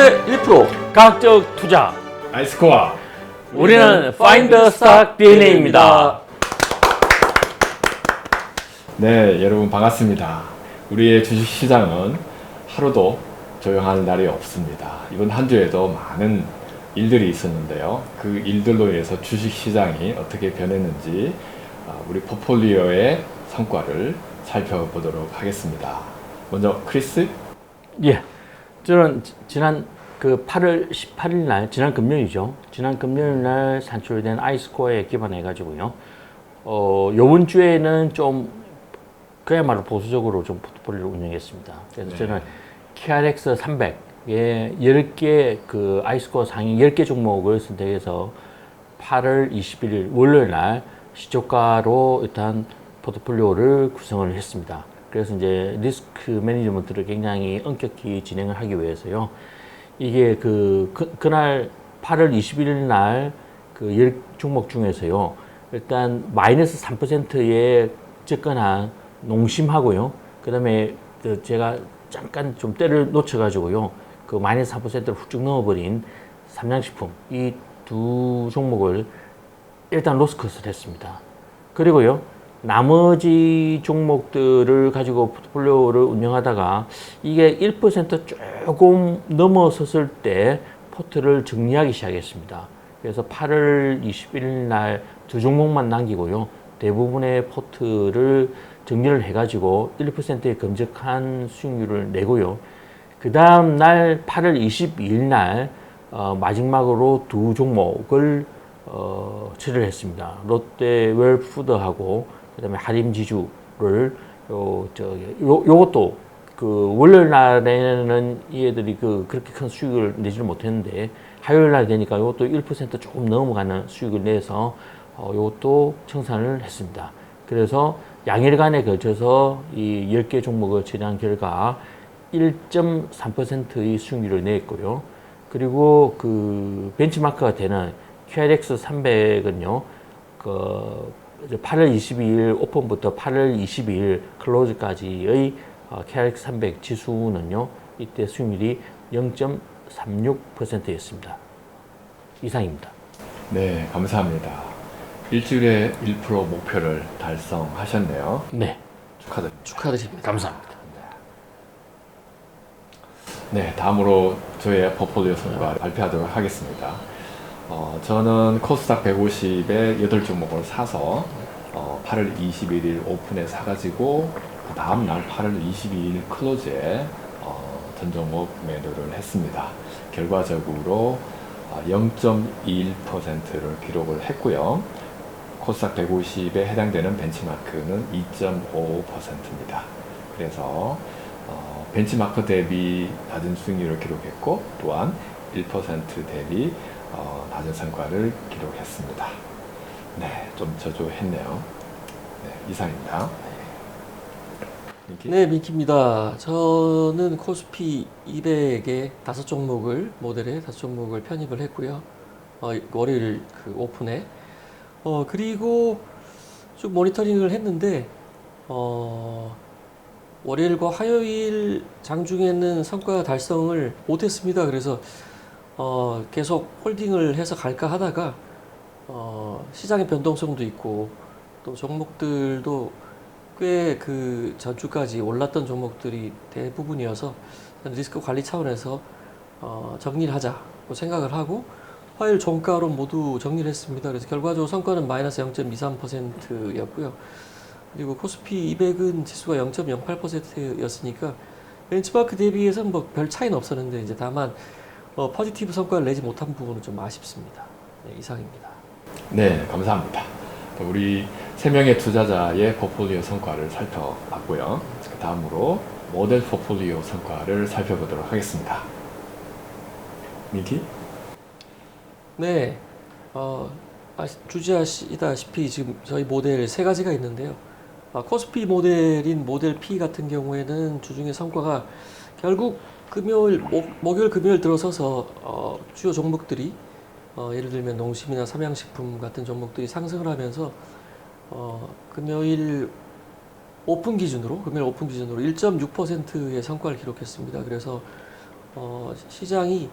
최대 1% 가학적 투자. 아이스코어. 우리는 Find the Stock DNA입니다. 네, 여러분 반갑습니다. 우리의 주식시장은 하루도 조용할 날이 없습니다. 이번 한 주에도 많은 일들이 있었는데요. 그 일들로 인해서 주식시장이 어떻게 변했는지 우리 포폴리오의 성과를 살펴보도록 하겠습니다. 먼저 크리스? 예, 저는 지난 8월 18일 날, 지난 금요일이죠. 지난 금요일 날 산출된 아이스코어에 기반해 가지고요. 요번 주에는 좀 그야말로 보수적으로 좀 포트폴리오를 운영했습니다. 그래서 네. 저는 KRX 300에 10개 아이스코어 상위 10개 종목을 선택해서 8월 21일 월요일 날 시초가로 일단 포트폴리오를 구성을 했습니다. 그래서 이제 리스크 매니지먼트를 굉장히 엄격히 진행을 하기 위해서요. 이게 그날 8월 21일 날 10종목 중에서요. 일단 마이너스 3%의 접근한 농심하고요. 그 다음에 제가 잠깐 좀 때를 놓쳐가지고요. 마이너스 3%를 훌쩍 넣어버린 삼양식품. 이 두 종목을 일단 로스컷을 했습니다. 그리고요. 나머지 종목들을 가지고 포트폴리오를 운영하다가 이게 1% 조금 넘어섰을 때 포트를 정리하기 시작했습니다. 그래서 8월 21일 날 두 종목만 남기고요. 대부분의 포트를 정리를 해가지고 1%의 검적한 수익률을 내고요. 그 다음 날 8월 22일 날 마지막으로 두 종목을 처리를 했습니다. 롯데 웰푸드하고 그다음에 하림지주를 요것도 월요일 날에는 얘들이 그렇게 큰 수익을 내지를 못했는데 화요일 날 되니까 요것도 1% 조금 넘어가는 수익을 내서 요것도 청산을 했습니다. 그래서 양일간에 걸쳐서 이 10개 종목을 처리한 결과 1.3%의 수익률을 냈고요. 그리고 벤치마크가 되는 KRX 300은요. 8월 22일 오픈부터 8월 22일 클로즈까지의 KRX 300 지수는요. 이때 수익률이 0.36%였습니다. 이상입니다. 네, 감사합니다. 일주일에 1% 목표를 달성하셨네요. 네, 축하드립니다. 축하드립니다. 감사합니다. 네, 다음으로 저의 포폴리오 성과 발표하도록 하겠습니다. 저는 코스닥 150에 8종목을 사서 8월 21일 오픈에 사가지고 그 다음날 8월 22일 클로즈에 전 종목 매도를 했습니다. 결과적으로 0.21%를 기록을 했고요. 코스닥 150에 해당되는 벤치마크는 2.55%입니다. 그래서 벤치마크 대비 낮은 수익률을 기록했고 또한 1% 대비 낮은 성과를 기록했습니다. 네, 좀 저조했네요. 네, 이상입니다. 네, 민키입니다. 저는 코스피 200의 5종목을 모델에 5종목을 편입을 했고요. 월요일 오픈에 그리고 쭉 모니터링을 했는데 월요일과 화요일 장중에는 성과 달성을 못했습니다. 그래서 계속 홀딩을 해서 갈까 하다가 시장의 변동성도 있고 또 종목들도 꽤 전주까지 올랐던 종목들이 대부분이어서 리스크 관리 차원에서 정리를 하자고 생각을 하고 화요일 종가로 모두 정리를 했습니다. 그래서 결과적으로 성과는 마이너스 0.23%였고요. 그리고 코스피 200은 지수가 0.08%였으니까 벤치마크 대비해서는 뭐 별 차이는 없었는데 이제 다만 포지티브 성과를 내지 못한 부분은 좀 아쉽습니다. 네, 이상입니다. 네, 감사합니다. 우리 3명의 투자자의 포폴리오 성과를 살펴봤고요. 그 다음으로 모델 포폴리오 성과를 살펴보도록 하겠습니다. 민키? 네, 주지하시다시피 지금 저희 모델 3가지가 있는데요. 코스피 모델인 모델 P 같은 경우에는 주중에 성과가 결국 목요일 금요일 들어서서 주요 종목들이 예를 들면 농심이나 삼양식품 같은 종목들이 상승을 하면서 금요일 오픈 기준으로 1.6%의 성과를 기록했습니다. 그래서 시장이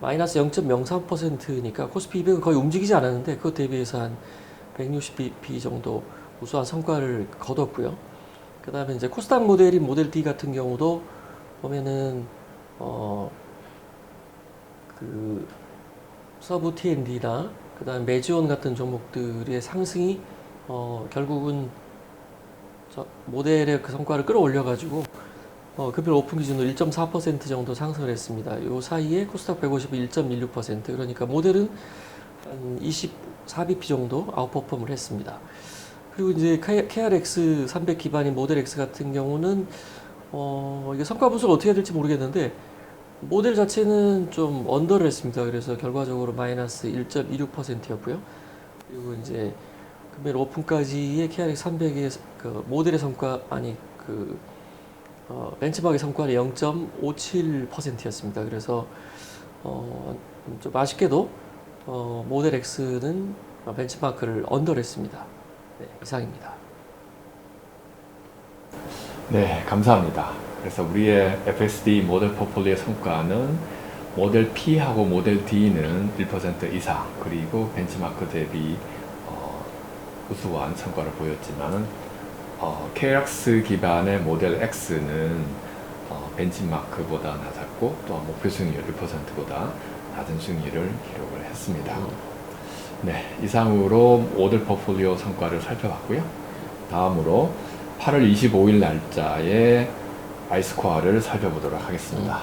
마이너스 0.03%니까 코스피 200은 거의 움직이지 않았는데 그것 대비해서 한 160bp 정도 우수한 성과를 거뒀고요. 그 다음에 이제 코스닥 모델인 모델 D 같은 경우도 보면은 그 서브 T&D나 그 다음 메지온 같은 종목들의 상승이 결국은 모델의 그 성과를 끌어올려가지고 금일 오픈 기준으로 1.4% 정도 상승을 했습니다. 이 사이에 코스닥 150은 1.16%, 그러니까 모델은 한 24bp 정도 아웃퍼폼을 했습니다. 그리고 이제 KRX 300 기반인 모델 X 같은 경우는 이게 성과 분석을 어떻게 해야 될지 모르겠는데 모델 자체는 좀 언더를 했습니다. 그래서 결과적으로 마이너스 1.26%였고요. 그리고 이제 금일 오픈까지의 KRX 300의 그 모델의 성과 벤치마크의 성과는 0.57%였습니다. 그래서 좀 아쉽게도 모델 X는 벤치마크를 언더를 했습니다. 네, 이상입니다. 네, 감사합니다. 그래서 우리의 FSD 모델 포폴리오 성과는 모델 P하고 모델 D는 1% 이상, 그리고 벤치마크 대비 우수한 성과를 보였지만 KRX 기반의 모델 X는 벤치마크보다 낮았고 또한 목표 수익률 1%보다 낮은 수익률을 기록을 했습니다. 네, 이상으로 모델 포폴리오 성과를 살펴봤고요. 다음으로 8월 25일 날짜의 아이스코어를 살펴보도록 하겠습니다.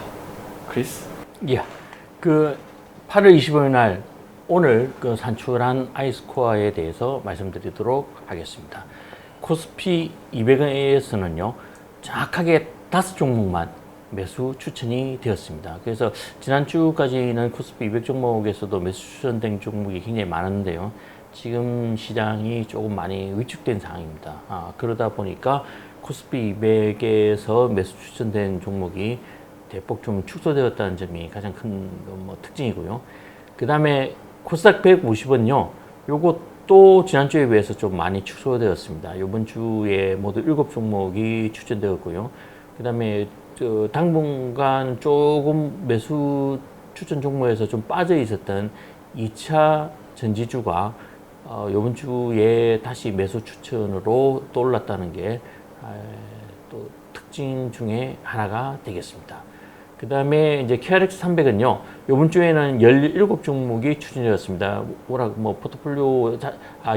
크리스? 예. 그 8월 25일 날 오늘 그 산출한 아이스코어에 대해서 말씀드리도록 하겠습니다. 코스피 200에서는요, 정확하게 5종목만 매수 추천이 되었습니다. 그래서 지난주까지는 코스피 200 종목에서도 매수 추천된 종목이 굉장히 많은데요. 지금 시장이 조금 많이 위축된 상황입니다. 그러다 보니까 코스피 200에서 매수 추천된 종목이 대폭 좀 축소되었다는 점이 가장 큰 특징이고요. 그 다음에 코스닥 150은요, 요것도 지난주에 비해서 좀 많이 축소되었습니다. 이번 주에 모두 7종목이 추천되었고요. 그 다음에 당분간 조금 매수 추천 종목에서 좀 빠져 있었던 2차 전지주가 이번 주에 다시 매수 추천으로 또 올랐다는 게 또 특징 중에 하나가 되겠습니다. 그 다음에 이제 KRX 300은요, 이번 주에는 17종목이 추천되었습니다. 워낙 포트폴리오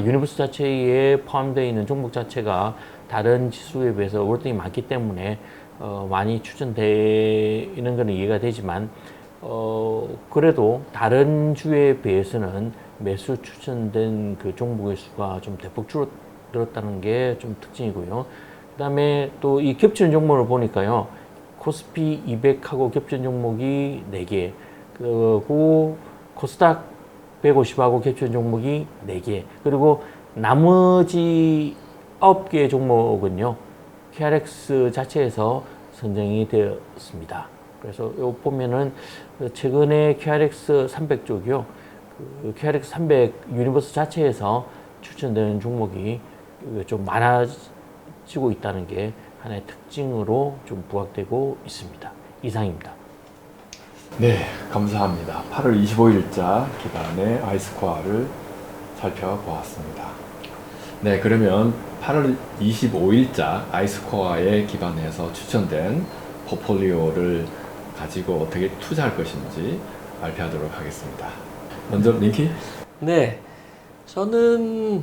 유니버스 자체에 포함되어 있는 종목 자체가 다른 지수에 비해서 월등히 많기 때문에 많이 추천되는 것은 이해가 되지만 그래도 다른 주에 비해서는 매수 추천된 그 종목의 수가 좀 대폭 줄어들었다는 게 좀 특징이고요. 그 다음에 또 이 겹치는 종목을 보니까요, 코스피 200하고 겹치는 종목이 4개, 그리고 코스닥 150하고 겹치는 종목이 4개, 그리고 나머지 9개의 종목은요, KRX 자체에서 선정이 되었습니다. 그래서 요 보면은 최근에 KRX 300 쪽이요, KRX 300 유니버스 자체에서 추천되는 종목이 좀 많아지고 있다는 게 하나의 특징으로 좀 부각되고 있습니다. 이상입니다. 네, 감사합니다. 8월 25일자 기반의 아이스코어를 살펴보았습니다. 네, 그러면 8월 25일자 아이스코어에 기반해서 추천된 포폴리오를 가지고 어떻게 투자할 것인지 발표하도록 하겠습니다. 먼저 링키? 네, 저는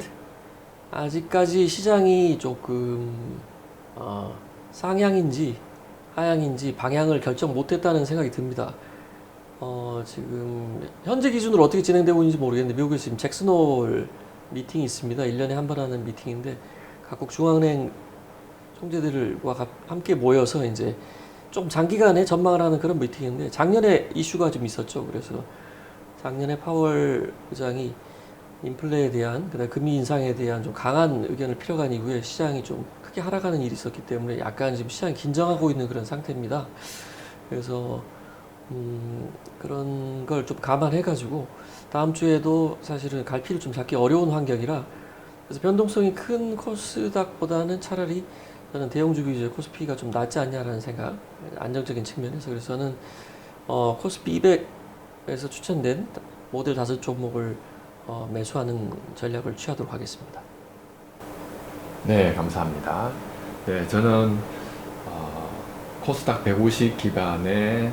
아직까지 시장이 조금 상향인지 하향인지 방향을 결정 못했다는 생각이 듭니다. 지금 현재 기준으로 어떻게 진행되고 있는지 모르겠는데 미국에서 지금 잭슨홀 미팅이 있습니다. 1년에 한 번 하는 미팅인데 각국 중앙은행 총재들과 함께 모여서 이제 좀 장기간에 전망을 하는 그런 미팅인데 작년에 이슈가 좀 있었죠. 그래서 작년에 파월 의장이 인플레에 대한, 그다음에 금리 인상에 대한 좀 강한 의견을 필요한 이후에 시장이 좀 크게 하락하는 일이 있었기 때문에 약간 지금 시장이 긴장하고 있는 그런 상태입니다. 그래서 그런 걸 좀 감안해가지고 다음 주에도 사실은 갈피를 좀 잡기 어려운 환경이라, 그래서 변동성이 큰 코스닥보다는 차라리 저는 대형주 위주의 코스피가 좀 낫지 않냐라는 생각, 안정적인 측면에서. 그래서 저는 코스피 200에서 추천된 모델 5종목을 매수하는 전략을 취하도록 하겠습니다. 네, 감사합니다. 네, 저는 코스닥 150 기반의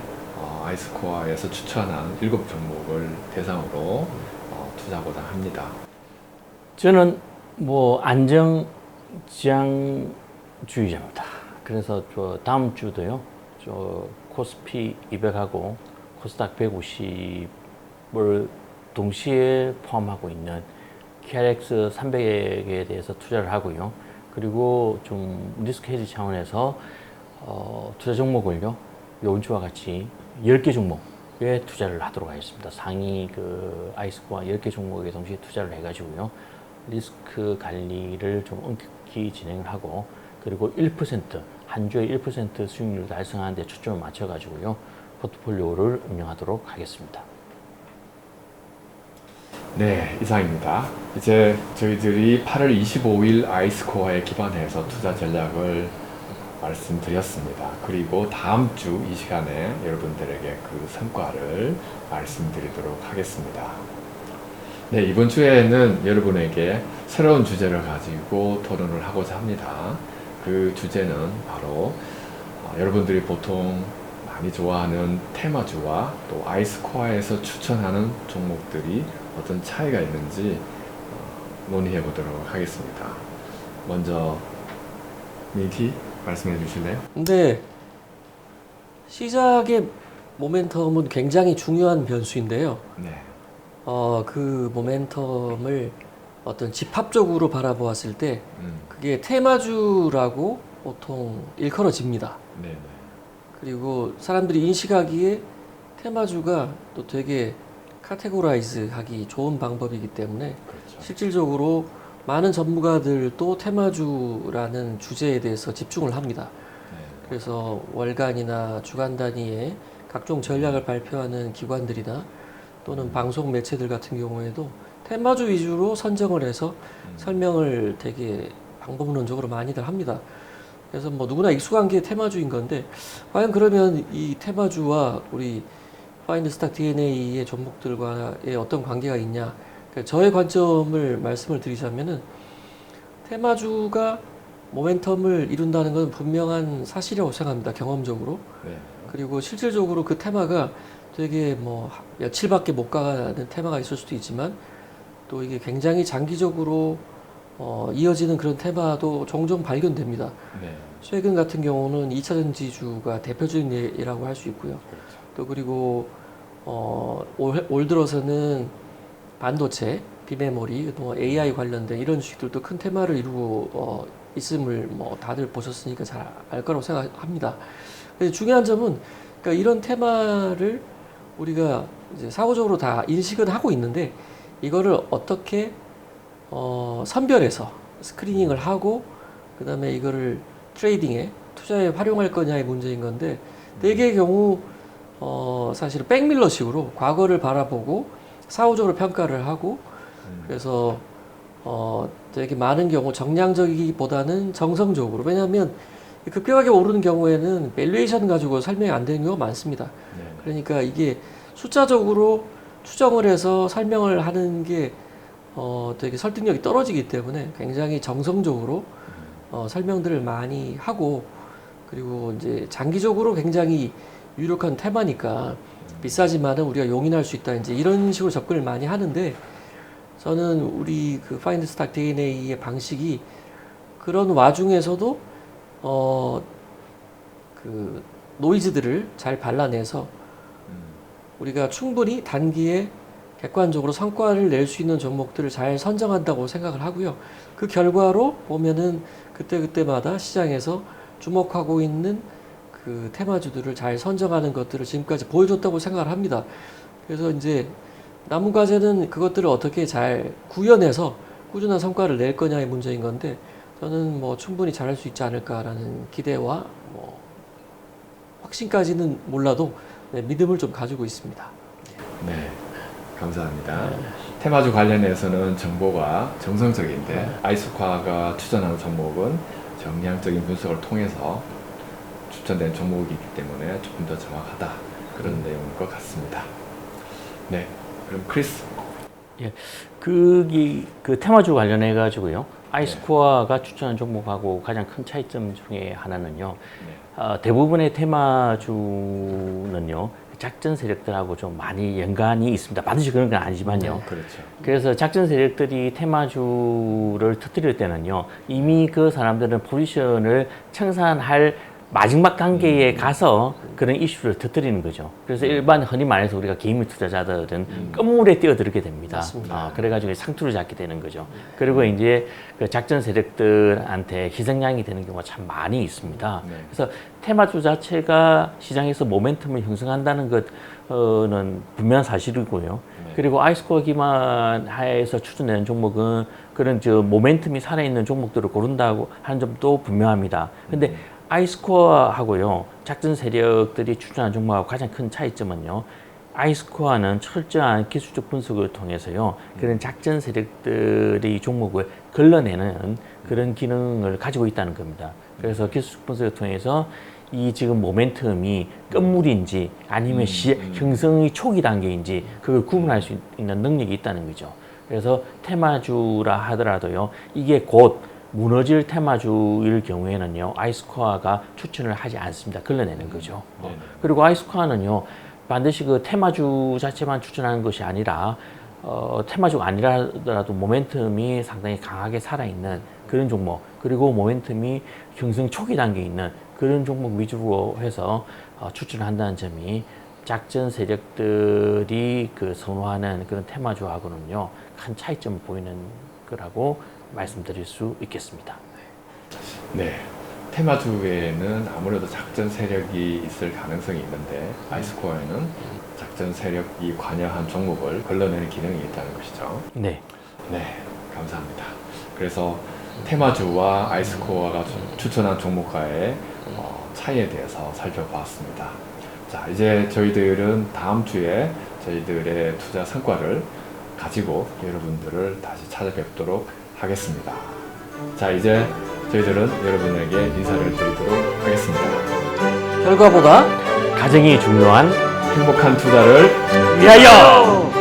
아이스코어에서 추천한 7종목을 대상으로 투자하고자 합니다. 저는 뭐 안정지향주의자입니다. 그래서 저 다음 주도요, 저 코스피 200하고 코스닥 150을 동시에 포함하고 있는 KRX 300에 대해서 투자를 하고요. 그리고 좀 리스크 헤지 차원에서 투자 종목을요, 요번 주와 같이 10개 종목에 투자를 하도록 하겠습니다. 상위 그 아이스코어 10개 종목에 동시에 투자를 해가지고요. 리스크 관리를 좀 엄격히 진행을 하고, 그리고 1%, 한 주에 1% 수익률 달성하는 데 초점을 맞춰가지고요. 포트폴리오를 운영하도록 하겠습니다. 네, 이상입니다. 이제 저희들이 8월 25일 아이스코어에 기반해서 투자 전략을 말씀드렸습니다. 그리고 다음 주 이 시간에 여러분들에게 그 성과를 말씀드리도록 하겠습니다. 네, 이번 주에는 여러분에게 새로운 주제를 가지고 토론을 하고자 합니다. 그 주제는 바로 여러분들이 보통 많이 좋아하는 테마주와 또 아이스코어에서 추천하는 종목들이 어떤 차이가 있는지 논의해 보도록 하겠습니다. 먼저 민키 말씀해 주실래요? 근데 시작의 모멘텀은 굉장히 중요한 변수인데요. 네. 그 모멘텀을 어떤 집합적으로 바라보았을 때 음. 그게 테마주라고 보통 일컬어집니다. 네. 그리고 사람들이 인식하기에 테마주가 또 되게 카테고라이즈 하기 좋은 방법이기 때문에 그렇죠. 실질적으로 많은 전문가들도 테마주라는 주제에 대해서 집중을 합니다. 네. 그래서 월간이나 주간 단위의 각종 전략을 발표하는 기관들이나 또는 방송 매체들 같은 경우에도 테마주 위주로 선정을 해서 설명을 되게 방법론적으로 많이들 합니다. 그래서 뭐 누구나 익숙한 게 테마주인 건데, 과연 그러면 이 테마주와 우리 파인드 스탁 DNA의 종목들과의 어떤 관계가 있냐? 그러니까 저의 관점을 말씀을 드리자면은 테마주가 모멘텀을 이룬다는 건 분명한 사실이라고 생각합니다. 경험적으로. 네. 그리고 실질적으로 그 테마가 되게 뭐 며칠밖에 못 가는 테마가 있을 수도 있지만, 또 이게 굉장히 장기적으로 이어지는 그런 테마도 종종 발견됩니다. 네. 최근 같은 경우는 2차 전지주가 대표적인 예라고 할 수 있고요. 그렇죠. 또 그리고 올 들어서는 반도체, 비메모리, 또 AI 관련된 이런 주식들도 큰 테마를 이루고 있음을 뭐 다들 보셨으니까 잘 알 거라고 생각합니다. 근데 중요한 점은, 그러니까 이런 테마를 우리가 이제 사고적으로 다 인식은 하고 있는데, 이거를 어떻게 선별해서 스크리닝을 하고 그 다음에 이거를 트레이딩에 투자에 활용할 거냐의 문제인 건데, 대개의 경우 사실은 백밀러식으로 과거를 바라보고 사후적으로 평가를 하고, 그래서 되게 많은 경우 정량적이기보다는 정성적으로, 왜냐하면 급격하게 오르는 경우에는 밸류에이션 가지고 설명이 안 되는 경우가 많습니다. 네. 그러니까 이게 숫자적으로 추정을 해서 설명을 하는 게 되게 설득력이 떨어지기 때문에 굉장히 정성적으로 설명들을 많이 하고, 그리고 이제 장기적으로 굉장히 유력한 테마니까 비싸지만은 우리가 용인할 수 있다, 이제 이런 식으로 접근을 많이 하는데, 저는 우리 그 파인드 스탁 DNA의 방식이 그런 와중에서도 그 노이즈들을 잘 발라내서 우리가 충분히 단기에 객관적으로 성과를 낼 수 있는 종목들을 잘 선정한다고 생각을 하고요. 그 결과로 보면은 그때그때마다 시장에서 주목하고 있는 그 테마주들을 잘 선정하는 것들을 지금까지 보여줬다고 생각을 합니다. 그래서 이제 남은 과제는 그것들을 어떻게 잘 구현해서 꾸준한 성과를 낼 거냐의 문제인 건데, 저는 뭐 충분히 잘할 수 있지 않을까라는 기대와 뭐 확신까지는 몰라도 믿음을 좀 가지고 있습니다. 네. 감사합니다. 테마주 관련해서는 정보가 정성적인데 아이스코어가 추천하는 종목은 정량적인 분석을 통해서 추천된 종목이기 때문에 조금 더 정확하다 그런 내용인 것 같습니다. 네, 그럼 크리스. 그 테마주 관련해 가지고요. 아이스코어가 추천한 종목하고 가장 큰 차이점 중에 하나는요. 대부분의 테마주는요. 작전 세력들하고 좀 많이 연관이 있습니다. 반드시 그런 건 아니지만요. 그렇죠. 그래서 작전 세력들이 테마주를 터뜨릴 때는요. 이미 그 사람들은 포지션을 청산할 마지막 단계에 가서 그런 이슈를 터뜨리는 거죠. 그래서 일반 흔히 말해서 우리가 개인 투자자들은 끝물에 뛰어들게 됩니다. 맞습니다. 그래가지고 상투를 잡게 되는 거죠. 그리고 이제 그 작전 세력들한테 희생양이 되는 경우가 참 많이 있습니다. 네. 그래서 테마주 자체가 시장에서 모멘텀을 형성한다는 것은 분명한 사실이고요. 네. 그리고 아이스코어 기반하에서 추천되는 종목은 그런 모멘텀이 살아있는 종목들을 고른다고 하는 점도 분명합니다. 근데 아이스코어하고요, 작전 세력들이 추천한 종목하고 가장 큰 차이점은요, 아이스코어는 철저한 기술적 분석을 통해서요, 그런 작전 세력들이 종목을 걸러내는 그런 기능을 가지고 있다는 겁니다. 그래서 기술적 분석을 통해서 이 지금 모멘텀이 끝물인지 아니면 형성이 초기 단계인지 그걸 구분할 수 있는 능력이 있다는 거죠. 그래서 테마주라 하더라도요, 이게 곧 무너질 테마주일 경우에는요, 아이스코어가 추천을 하지 않습니다. 걸러내는 거죠. 그리고 아이스코어는요, 반드시 그 테마주 자체만 추천하는 것이 아니라, 테마주가 아니라더라도 모멘텀이 상당히 강하게 살아있는 그런 종목, 그리고 모멘텀이 형성 초기 단계에 있는 그런 종목 위주로 해서 추천한다는 점이 작전 세력들이 그 선호하는 그런 테마주하고는요, 큰 차이점을 보이는 거라고 말씀드릴 수 있겠습니다. 네, 테마주에는 아무래도 작전 세력이 있을 가능성이 있는데 아이스코어에는 작전 세력이 관여한 종목을 걸러내는 기능이 있다는 것이죠. 네. 네, 감사합니다. 그래서 테마주와 아이스코어가 추천한 종목과의 차이에 대해서 살펴보았습니다. 자, 이제 저희들은 다음 주에 저희들의 투자 성과를 가지고 여러분들을 다시 찾아뵙도록 하겠습니다. 자, 이제 저희들은 여러분에게 인사를 드리도록 하겠습니다. 결과보다 가정이 중요한 행복한 투자를 위하여!